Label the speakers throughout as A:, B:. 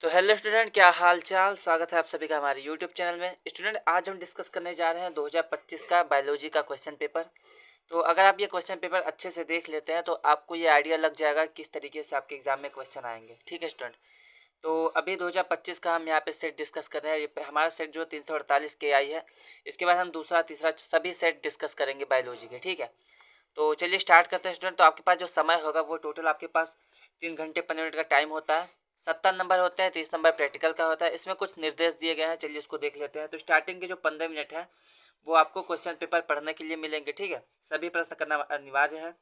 A: तो hello student, क्या हाल चाल। स्वागत है आप सभी का हमारे यूट्यूब चैनल में। स्टूडेंट, आज हम डिस्कस करने जा रहे हैं 2025 का बायोलॉजी का क्वेश्चन पेपर। तो अगर आप ये क्वेश्चन पेपर अच्छे से देख लेते हैं तो आपको ये आइडिया लग जाएगा किस तरीके से आपके एग्जाम में क्वेश्चन आएंगे। ठीक है स्टूडेंट, तो अभी 2025 का हम यहाँ पे सेट डिस्कस कर रहे हैं। ये हमारा सेट जो 348 के आई है, इसके बाद हम दूसरा तीसरा सभी सेट डिस्कस करेंगे बायोलॉजी के। ठीक है, तो चलिए स्टार्ट करते हैं स्टूडेंट। तो आपके पास जो समय होगा वो टोटल आपके पास 3 घंटे 15 मिनट का टाइम होता है। 70 नंबर होते हैं, 30 नंबर प्रैक्टिकल का होता है। इसमें कुछ निर्देश दिए गए हैं, चलिए उसको देख लेते हैं। तो स्टार्टिंग के जो 15 मिनट है वो आपको क्वेश्चन पेपर पढ़ने के लिए मिलेंगे। ठीक है, सभी प्रश्न करना अनिवार्य है।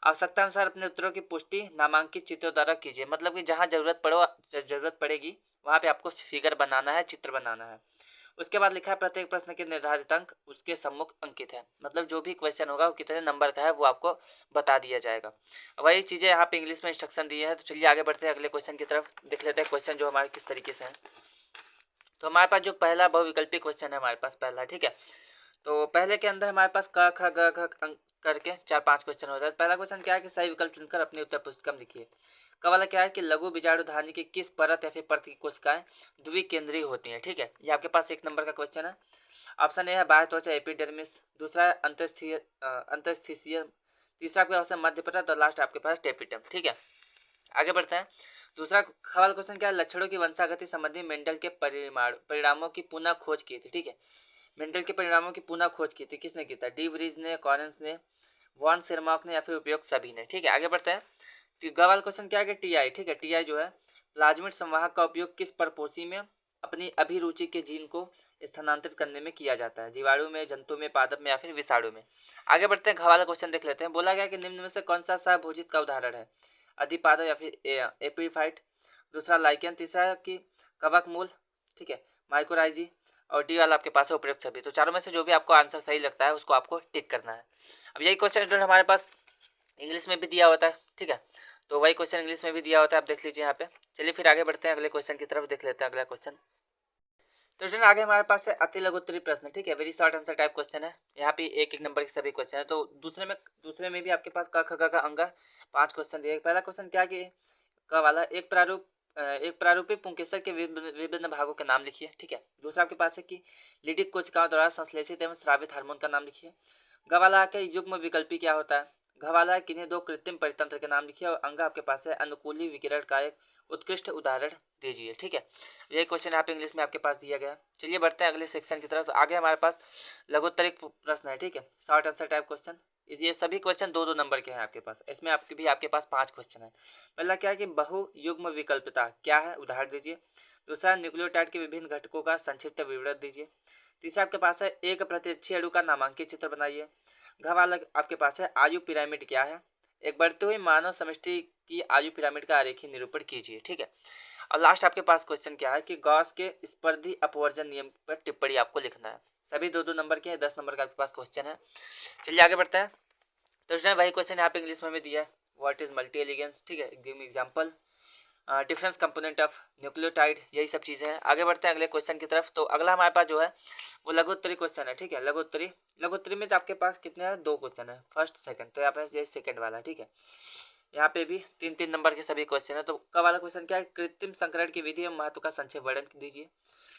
A: आवश्यकता अनुसार अपने उत्तरों की पुष्टि नामांकित चित्रों द्वारा कीजिए। मतलब कि जहाँ जरूरत पड़ेगी वहाँ पे आपको फिगर बनाना है, चित्र बनाना है। उसके बाद लिखा है प्रत्येक प्रश्न के निर्धारित अंक उसके सम्मुख अंकित है। मतलब जो भी क्वेश्चन होगा वो कितने नंबर का है वो आपको बता दिया जाएगा। वही चीजें यहाँ पे इंग्लिश में इंस्ट्रक्शन दिए हैं। तो चलिए आगे बढ़ते हैं, अगले क्वेश्चन की तरफ देख लेते हैं क्वेश्चन जो हमारे किस तरीके से है। तो हमारे पास जो पहला बहुविकल्पी क्वेश्चन है, हमारे पास पहला, ठीक है। तो पहले के अंदर हमारे पास क ख ग घ अंक करके 4-5 क्वेश्चन होता है। पहला क्वेश्चन क्या है कि सही विकल्प चुनकर अपनी उत्तर पुस्तिका में लिखिए। क वाला क्या है कि लघु बीजाणुधानी की किस परत या फिर परत की कोशिकाएं द्विकेंद्रीय होती हैं। ठीक है, ये आपके पास 1 नंबर का क्वेश्चन है। ऑप्शन ए है बाह्य त्वचा एपिडर्मिस, दूसरा है अंतस्थिसियम, तीसरा आपके पास मध्य परत और लास्ट आपके पास टेपिटम। ठीक है, आगे बढ़ते हैं। दूसरा सवाल क्वेश्चन क्या है, लक्षणों की वंशागति संबंधी मेंडल के परिणामों की पुनः खोज की थी। ठीक है, मेंडल के परिणामों की पुनः खोज की थी, किसने की था? डी व्रीज ने, कॉरेंस ने, वॉन सेरमॉक ने, या फिर उपयोग सभी ने। ठीक है, आगे बढ़ते हैं। तो गवाल क्वेश्चन क्या है कि टीआई, ठीक है, टीआई जो है प्लाज्मिड संवाहक का उपयोग किस परपोषी में अपनी अभिरुचि के जीन को स्थानांतरित करने में किया जाता है? जीवाणु में, जंतु में, पादप में, या फिर विषाणु में? आगे बढ़ते हैं, घवाला क्वेश्चन देख लेते हैं। बोला गया कि निम्न में से कौन सा सहभोजित का उदाहरण है? अधिपादप या फिर एपीफाइट, दूसरा लाइकेन, तीसरा की कवक मूल, ठीक है, माइकोराइजी, और डी वाला आपके पास है उपयुक्त सभी। तो चारों में से जो भी आपको आंसर सही लगता है उसको आपको टिक करना है। अब यही क्वेश्चन हमारे पास इंग्लिश में भी दिया होता है। ठीक है, तो वही क्वेश्चन इंग्लिश में भी दिया होता है, आप देख लीजिए यहाँ पे। चलिए फिर आगे बढ़ते हैं, अगले क्वेश्चन की तरफ देख लेते हैं। अगला क्वेश्चन तो स्टूडेंट आगे हमारे पास है अति लघु उत्तरीय प्रश्न। ठीक है, very short answer type question है। यहाँ पे 1-1 नंबर के सभी क्वेश्चन है। तो दूसरे में भी आपके पास क ख ग का अंक 5 क्वेश्चन दिए। पहला क्वेश्चन क्या कि क वाला एक प्रारूपिक पुंकेसर के विभिन्न भागों के नाम लिखिए। ठीक है, दूसरा आपके पास है कि लिटिक कोशिकाओं द्वारा संश्लेषित एवं स्रावित हार्मोन का नाम लिखिए। ग वाला के युग्म विकल्पी क्या होता है? घ वाला किन्हीं 2 कृत्रिम परितंत्र के नाम लिखिए। और अंग आपके पास है अनुकूली विकिरण का एक उत्कृष्ट उदाहरण दीजिए। ठीक है, ये क्वेश्चन यहाँ पे इंग्लिश में आपके पास दिया गया। चलिए बढ़ते हैं अगले सेक्शन की तरफ। तो आगे हमारे पास लघुत्तरिक प्रश्न है। ठीक है, शॉर्ट आंसर टाइप क्वेश्चन। ये सभी क्वेश्चन 2-2 नंबर के हैं आपके पास। इसमें आपके पास 5 क्वेश्चन है। पहला क्या है कि बहु युग्म विकल्पता क्या है, उदाहरण दीजिए। दूसरा न्यूक्लियोटाइड के विभिन्न घटकों का संक्षिप्त विवरण दीजिए। तीसरा आपके पास है एक प्रतिच्छी अणु का नामांकित चित्र बनाइए। घ वाला आपके पास है आयु पिरामिड क्या है? एक बढ़ते हुए मानव समष्टि की आयु पिरामिड का आरेखीय निरूपण कीजिए। ठीक है, और लास्ट आपके पास क्वेश्चन क्या है कि गॉस के स्पर्धी अपवर्जन नियम पर टिप्पणी आपको लिखना है। सभी 2-2 नंबर के 10 नंबर का आपके पास क्वेश्चन है। चलिए आगे बढ़ते हैं। तो उसने वही क्वेश्चन यहाँ पे इंग्लिश में भी दिया है, व्हाट इज मल्टी एलिगेंस। ठीक है, give me example, difference component of nucleotide, यही सब चीजें हैं। आगे बढ़ते हैं अगले क्वेश्चन की तरफ। तो अगला हमारे पास जो है वो लघुत्तरी क्वेश्चन है। ठीक है, लघुत्तरी में तो आपके पास कितने हैं? 2 क्वेश्चन है, फर्स्ट सेकंड। तो यहाँ पे ये सेकंड वाला। ठीक है, यहाँ पे भी 3-3 नंबर के सभी क्वेश्चन है। तो का वाला क्वेश्चन क्या है? कृत्रिम संकरण की विधि एवं महत्व का संक्षेप वर्णन दीजिए।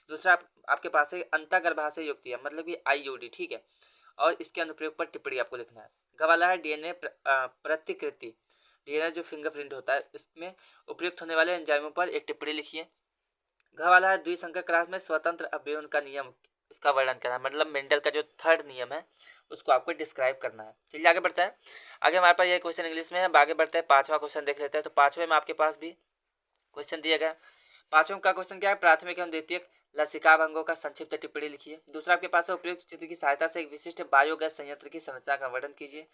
A: दूसरा आपके पास है अंतःगर्भाशय युक्तियां, मतलब कि आईयूडी। ठीक है, और इसके अनुप्रयोग पर टिप्पणी आपको लिखना है। ग वाला है डीएनए प्रतिकृति, डीएनए जो फिंगरप्रिंट होता है इसमें उपयुक्त होने वाले एंजाइमों पर एक टिप्पणी लिखिए। घ वाला है द्विसंकर क्रॉस में स्वतंत्र अवयवन का नियम, इसका वर्णन करना है। मतलब मेंडल का जो थर्ड नियम है उसको आपको डिस्क्राइब करना है। चलिए आगे बढ़ते हैं। आगे हमारे पास ये क्वेश्चन इंग्लिश में है। आगे बढ़ते हैं, 5वां क्वेश्चन देख लेते हैं। तो 5वें में आपके पास भी क्वेश्चन दिया गया। 5वें का क्वेश्चन क्या है? प्राथमिक एवं द्वितीयक लसिका अंगों का संक्षिप्त टिप्पणी लिखिए। दूसरा आपके पास है उपयुक्त चित्र की सहायता से एक विशिष्ट बायोगैस संयंत्र की संरचना का वर्णन कीजिए।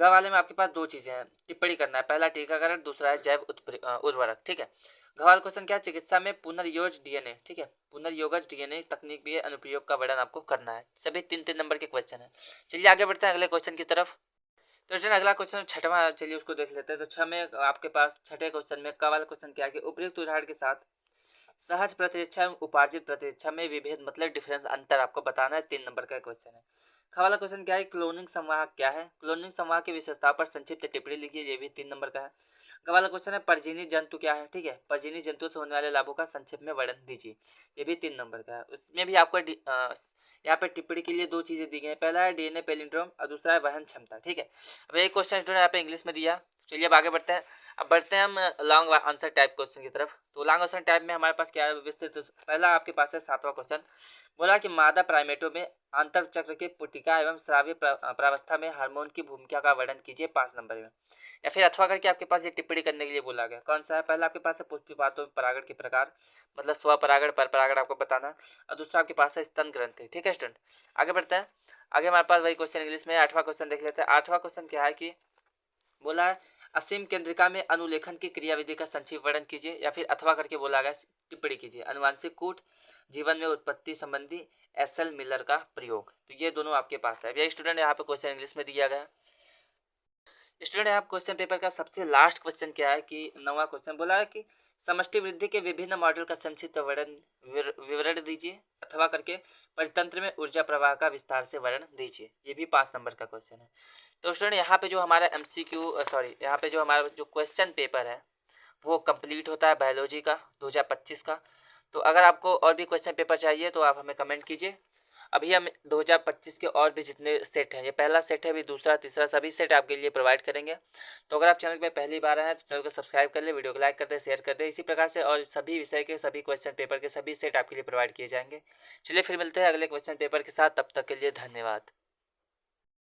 A: ग वाले में आपके पास 2 चीजें हैं, टिप्पणी करना है। पहला टीकाकरण, दूसरा है जैव उर्वरक। ठीक है, घ वाला क्वेश्चन क्या है? चिकित्सा में पुनर्योज डीएनए, ठीक है, पुनर्योगज डीएनए तकनीक भी है, अनुप्रयोग का वर्णन आपको करना है। सभी 3-3 नंबर के क्वेश्चन है। चलिए आगे बढ़ते हैं अगले क्वेश्चन की तरफ। तो स्टूडेंट अगला क्वेश्चन 6वां, चलिए उसको देख लेते हैं। तो 6 में आपके पास 6ठे क्वेश्चन में क वाला क्वेश्चन क्या है कि उपयुक्त उदाहरण के साथ सहज प्रतिरक्षा एवं उपार्जित प्रतिरक्षा में विभेद, मतलब डिफरेंस, अंतर आपको बताना है। 3 नंबर का क्वेश्चन है। ख वाला क्वेश्चन क्या है? क्लोनिंग संवाहक क्या है? क्लोनिंग संवाहक की विशेषताओं पर संक्षिप्त टिप्पणी लिखिए, ये भी 3 नंबर का है। अगला वाला क्वेश्चन है परजीवी जंतु क्या है, ठीक है, परजीवी जंतु से होने वाले लाभों का संक्षेप में वर्णन दीजिए। ये भी 3 नंबर का है। उसमें भी आपको यहाँ पे टिप्पणी के लिए 2 चीजें दी गई हैं, पहला है डीएनए पैलिंड्रोम और दूसरा है वहन क्षमता, ठीक है। अब ये क्वेश्चन स्टूडेंट यहाँ पे इंग्लिश में दिया। चलिए अब आगे बढ़ते हैं। अब बढ़ते हैं हम लॉन्ग आंसर टाइप क्वेश्चन की तरफ। तो लॉन्ग आंसर टाइप में हमारे पास क्या है विस्तृत। पहला आपके पास है 7वां क्वेश्चन। बोला कि मादा प्राइमेटों में आंतर चक्र के पुटिका एवं श्राव्य प्रावस्था में हार्मोन की भूमिका का वर्णन कीजिए 5 नंबर में। या फिर अथवा करके आपके पास ये टिप्पणी करने के लिए बोला गया। कौन सा है, पहला आपके पास है पुष्पिपातों में परागण के प्रकार, मतलब स्वपरागण पर परागण आपको बताना, और दूसरा आपके पास है स्तन ग्रंथि, ठीक है स्टूडेंट। आगे बढ़ते हैं। आगे हमारे पास वही क्वेश्चन इंग्लिश में 8वां क्वेश्चन देख लेते हैं। 8वां क्वेश्चन क्या है कि बोला है असीम केंद्रिका में अनुलेखन की क्रियाविधि का संक्षिप्त वर्णन कीजिए, या फिर अथवा करके बोला गया टिप्पणी कीजिए अनुवांशिक कूट जीवन में उत्पत्ति संबंधी एसएल मिलर का प्रयोग। तो ये दोनों आपके पास है। ये स्टूडेंट यहाँ पे क्वेश्चन इंग्लिश में दिया गया। स्टूडेंट यहाँ क्वेश्चन पेपर का सबसे लास्ट क्वेश्चन क्या है कि 9वां क्वेश्चन बोला है कि समष्टि वृद्धि के विभिन्न मॉडल का संक्षिप्त विवरण दीजिए, अथवा करके परितंत्र में ऊर्जा प्रवाह का विस्तार से वर्णन दीजिए। ये भी 5 नंबर का क्वेश्चन है। तो स्टूडेंट यहाँ पे जो हमारा यहाँ पे जो हमारा जो क्वेश्चन पेपर है वो कंप्लीट होता है बायोलॉजी का 2025 का। तो अगर आपको और भी क्वेश्चन पेपर चाहिए तो आप हमें कमेंट कीजिए। अभी हम 2025 के और भी जितने सेट हैं, ये पहला सेट है, अभी दूसरा तीसरा सभी सेट आपके लिए प्रोवाइड करेंगे। तो अगर आप चैनल पे पहली बार आए हैं तो चैनल को सब्सक्राइब कर ले, वीडियो को लाइक कर दे, शेयर कर दे। इसी प्रकार से और सभी विषय के सभी क्वेश्चन पेपर के सभी सेट आपके लिए प्रोवाइड किए जाएंगे। चलिए फिर मिलते हैं अगले क्वेश्चन पेपर के साथ, तब तक के लिए धन्यवाद।